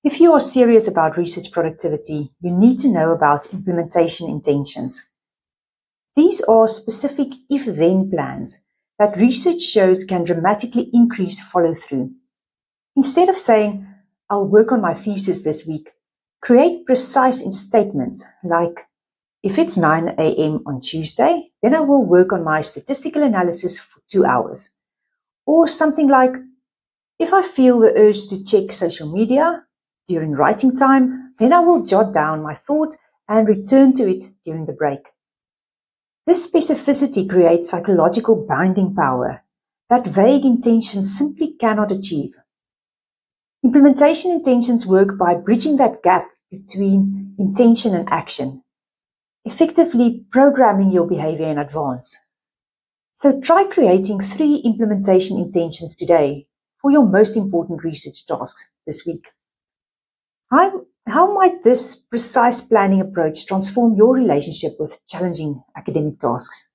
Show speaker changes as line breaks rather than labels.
If you are serious about research productivity, you need to know about implementation intentions. These are specific if-then plans that research shows can dramatically increase follow-through. Instead of saying, I'll work on my thesis this week, create precise statements like, if it's 9 a.m. on Tuesday, then I will work on my statistical analysis for 2 hours. Or something like, if I feel the urge to check social media during writing time, then I will jot down my thought and return to it during the break. This specificity creates psychological binding power that vague intentions simply cannot achieve. Implementation intentions work by bridging that gap between intention and action, effectively programming your behavior in advance. So try creating 3 implementation intentions today for your most important research tasks this week. How might this precise planning approach transform your relationship with challenging academic tasks?